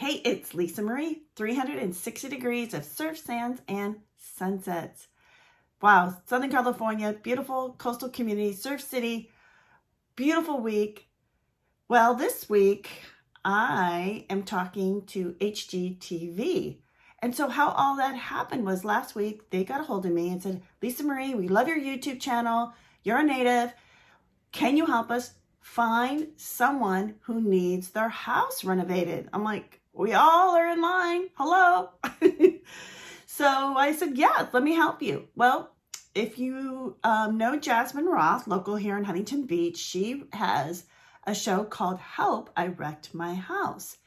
Hey, it's Lisa Marie, 360 degrees of surf, sands, and sunsets. Wow, Southern California, beautiful coastal community, surf city, beautiful week. Well, this week I am talking to HGTV. And so, how all that happened was last week they got a hold of me and said, Lisa Marie, we love your YouTube channel. You're a native. Can you help us find someone who needs their house renovated? I'm like, we all are in line. Hello. So I said, yeah, let me help you. Well, if you know Jasmine Roth, local here in Huntington Beach, she has a show called Help, I Wrecked My House.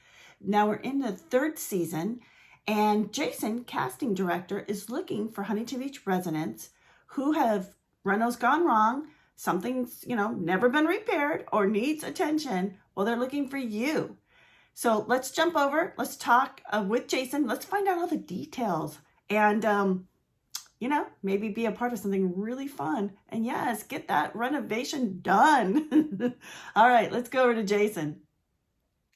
Now we're in the third season, and Jason, casting director, is looking for Huntington Beach residents who have renos gone wrong, something's, never been repaired or needs attention. Well, they're looking for you. So let's jump over. Let's talk with Jason. Let's find out all the details and, maybe be a part of something really fun. And yes, get that renovation done. All right, let's go over to Jason.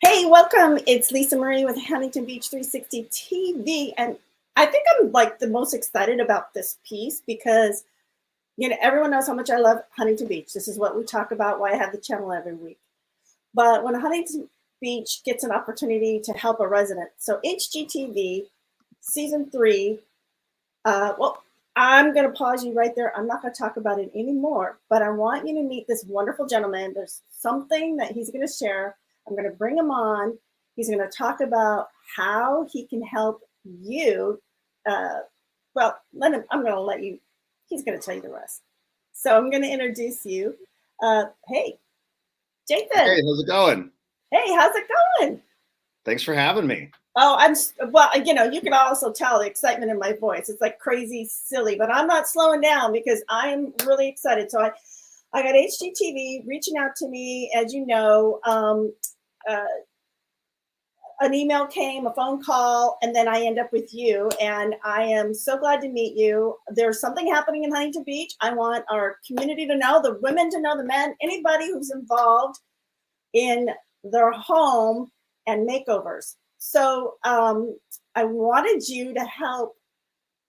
Hey, welcome. It's Lisa Marie with Huntington Beach 360 TV. And I think I'm like the most excited about this piece because, everyone knows how much I love Huntington Beach. This is what we talk about, why I have the channel every week. But when Huntington Beach gets an opportunity to help a resident, so HGTV season 3, well, I'm going to pause you right there. I'm not going to talk about it anymore, but I want you to meet this wonderful gentleman. There's something that he's going to share. I'm going to bring him on. He's going to talk about how he can help you. Well, I'm going to let you, he's going to tell you the rest. So I'm going to introduce you. Hey, Jason. Hey, how's it going? Hey, how's it going? Thanks for having me. Oh, you can also tell the excitement in my voice. It's like crazy silly, but I'm not slowing down because I am really excited. So I got HGTV reaching out to me, as you know. An email came, a phone call, and then I end up with you. And I am so glad to meet you. There's something happening in Huntington Beach. I want our community to know, the women to know, the men, anybody who's involved in their home and makeovers. So I wanted you to help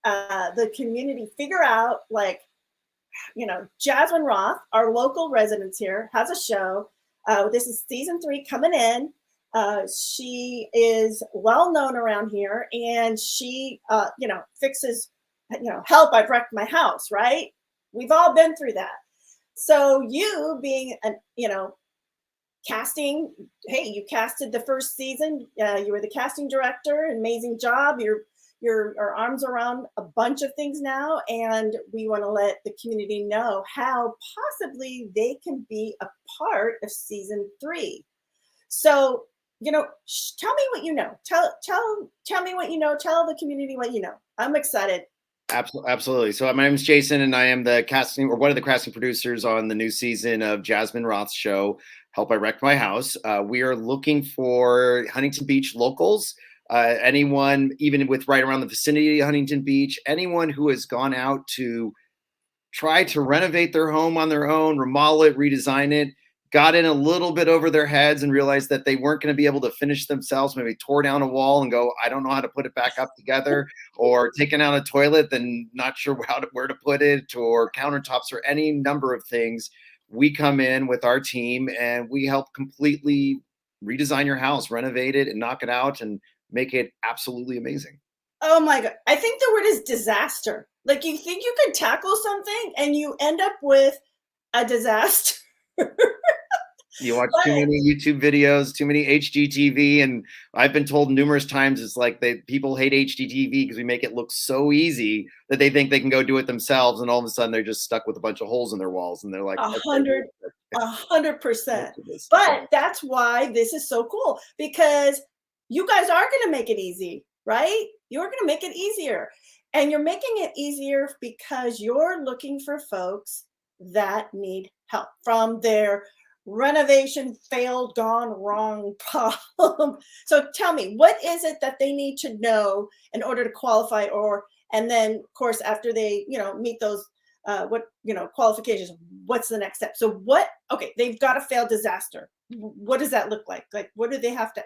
the community figure out, Jasmine Roth, our local residents here, has a show. This is season 3 coming in. She is well known around here, and she, fixes, help, I've wrecked my house, right? We've all been through that. So you being, casting, hey, you casted the first season. You were the casting director, amazing job. Your arms around a bunch of things now, and we want to let the community know how possibly they can be a part of season 3. So, tell me what you know. Tell me what you know. Tell the community what you know. I'm excited. Absolutely. So my name is Jason, and I am the casting, or one of the casting producers on the new season of Jasmine Roth's show, Help, I Wrecked My House. We are looking for Huntington Beach locals, anyone, even with right around the vicinity of Huntington Beach, anyone who has gone out to try to renovate their home on their own, remodel it, redesign it, got in a little bit over their heads and realized that they weren't going to be able to finish themselves, maybe tore down a wall and go, I don't know how to put it back up together, or taking out a toilet and not sure where to put it, or countertops, or any number of things. We come in with our team and we help completely redesign your house, renovate it and knock it out and make it absolutely amazing. Oh my God. I think the word is disaster. Like, you think you could tackle something and you end up with a disaster. You watch too many YouTube videos, too many HGTV, and I've been told numerous times it's like people hate HGTV because we make it look so easy that they think they can go do it themselves, and all of a sudden they're just stuck with a bunch of holes in their walls, and they're like 100%. But that's why this is so cool, because you guys are going to make it easy, right? You're going to make it easier, and you're making it easier because you're looking for folks that need help from their renovation failed, gone wrong problem. So tell me, what is it that they need to know in order to qualify, and then of course after they meet those what, qualifications, what's the next step? So what, okay, they've got a failed disaster. What does that look like? Like, what do they have to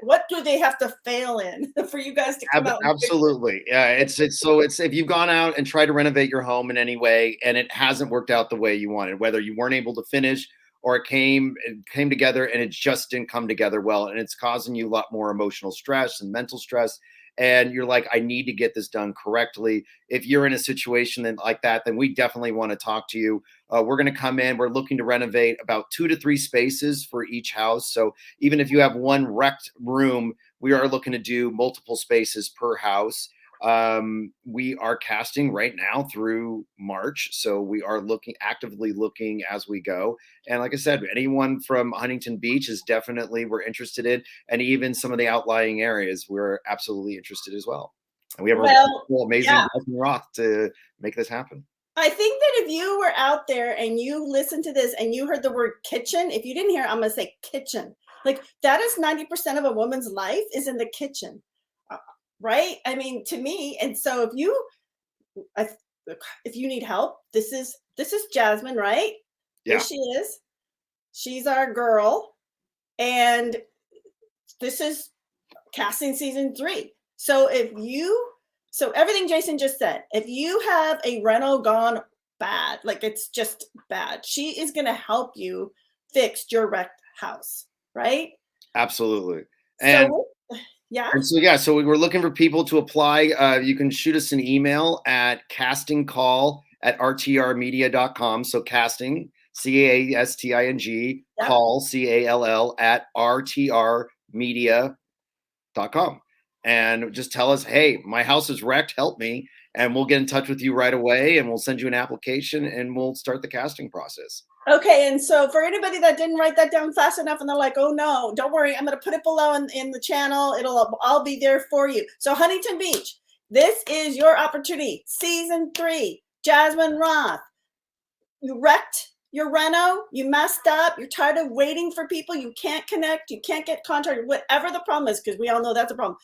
fail in for you guys to come out? Absolutely. Yeah. It's if you've gone out and tried to renovate your home in any way and it hasn't worked out the way you wanted, whether you weren't able to finish or it came together and it just didn't come together well, and it's causing you a lot more emotional stress and mental stress, and you're like, I need to get this done correctly. If you're in a situation like that, then we definitely want to talk to you. We're going to come in. We're looking to renovate about 2 to 3 spaces for each house. So even if you have one wrecked room, we are looking to do multiple spaces per house. We are casting right now through March. So we are actively looking as we go. And like I said, anyone from Huntington Beach is definitely, we're interested in, and even some of the outlying areas, we're absolutely interested as well. And we have a amazing JASMINE Roth to make this happen. I think that if you were out there and you listened to this and you heard the word kitchen, if you didn't hear, I'm going to say kitchen. Like, that is 90% of a woman's life is in the kitchen. Right? I mean, to me, and so if you need help, this is Jasmine, right? Yeah. Here she is. She's our girl, and this is casting season 3. So everything Jason just said, if you have a reno gone bad, like it's just bad, she is going to help you fix your wrecked house, right? Absolutely. And so we were looking for people to apply. You can shoot us an email at castingcall@rtrmedia.com. So casting, CASTING, call, CALL, @rtrmedia.com. And just tell us, hey, my house is wrecked, help me. And we'll get in touch with you right away, and we'll send you an application, and we'll start the casting process. Okay, and so for anybody that didn't write that down fast enough and they're like, oh no, don't worry, I'm going to put it below in the channel. It'll all be there for you. So Huntington Beach, this is your opportunity. Season 3, JASMINE Roth. You wrecked your reno, you messed up, you're tired of waiting for people, you can't connect, you can't get contracted, whatever the problem is, because we all know that's a problem.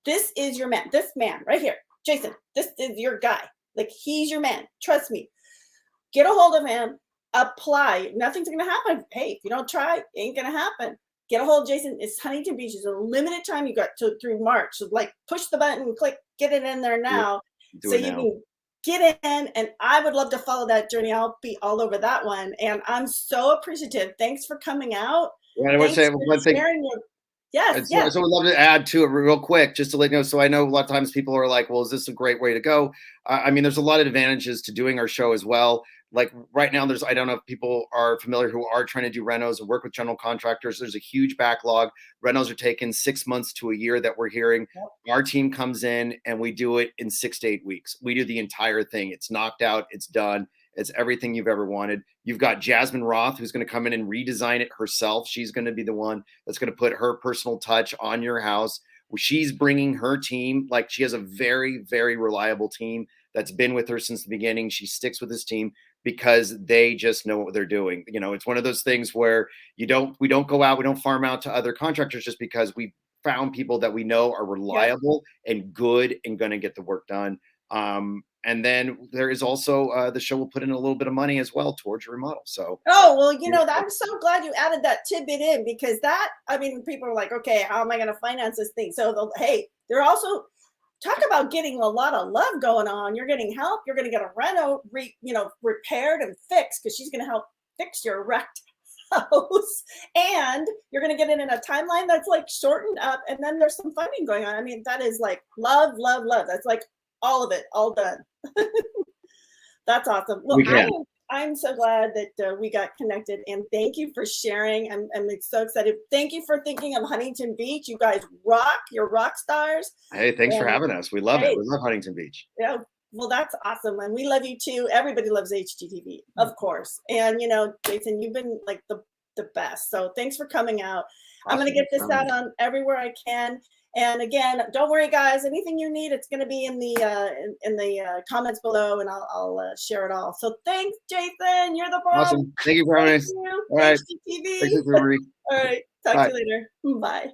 This is your man, this man right here, Jason, this is your guy. Like, he's your man, trust me. Get a hold of him. Apply. Nothing's going to happen. Hey, if you don't try, it ain't going to happen. Get a hold of Jason. It's Huntington Beach. It's a limited time. You got through March. So like, push the button, click, get it in there now. So you can get in. And I would love to follow that journey. I'll be all over that one. And I'm so appreciative. Thanks for coming out. Yeah, I would say one thing. Yes. So we'd love to add to it real quick, just to let you know. So I know a lot of times people are like, well, is this a great way to go? I mean, there's a lot of advantages to doing our show as well. Like right now, I don't know if people are familiar who are trying to do renos and work with general contractors. There's a huge backlog. Renos are taking 6 months to a year that we're hearing. Our team comes in and we do it in 6 to 8 weeks. We do the entire thing. It's knocked out. It's done. It's everything you've ever wanted. You've got Jasmine Roth, who's going to come in and redesign it herself. She's going to be the one that's going to put her personal touch on your house. She's bringing her team. Like, she has a very, very reliable team that's been with her since the beginning. She sticks with this team because they just know what they're doing. You know, it's one of those things where we don't go out, we don't farm out to other contractors just because we found people that we know are reliable and good and going to get the work done. And then there is also the show will put in a little bit of money as well towards your remodel. So, I'm so glad you added that tidbit in, because people are like, okay, how am I going to finance this thing? So, hey, they're also talk about getting a lot of love going on. You're getting help. You're going to get a reno, repaired and fixed, because she's going to help fix your wrecked house, and you're going to get it in a timeline that's like shortened up. And then there's some funding going on. I mean, that is like love, love, love. That's like all of it, all done. That's awesome. Well, I'm so glad that we got connected, and thank you for sharing. I'm so excited. Thank you for thinking of Huntington Beach. You guys rock. You're rock stars. Hey, thanks for having us. We love it. We love Huntington Beach. Yeah. Well, that's awesome. And we love you too. Everybody loves HGTV, of course. And, Jason, you've been like the best. So thanks for coming out. Awesome. I'm going to get this out on everywhere I can. And again, don't worry, guys. Anything you need, it's going to be in the comments below, and I'll share it all. So thanks, Jason. You're the boss. Awesome. Thank you for having us. All right. HGTV. Thank you, Marie. All right. Talk to you later. Bye.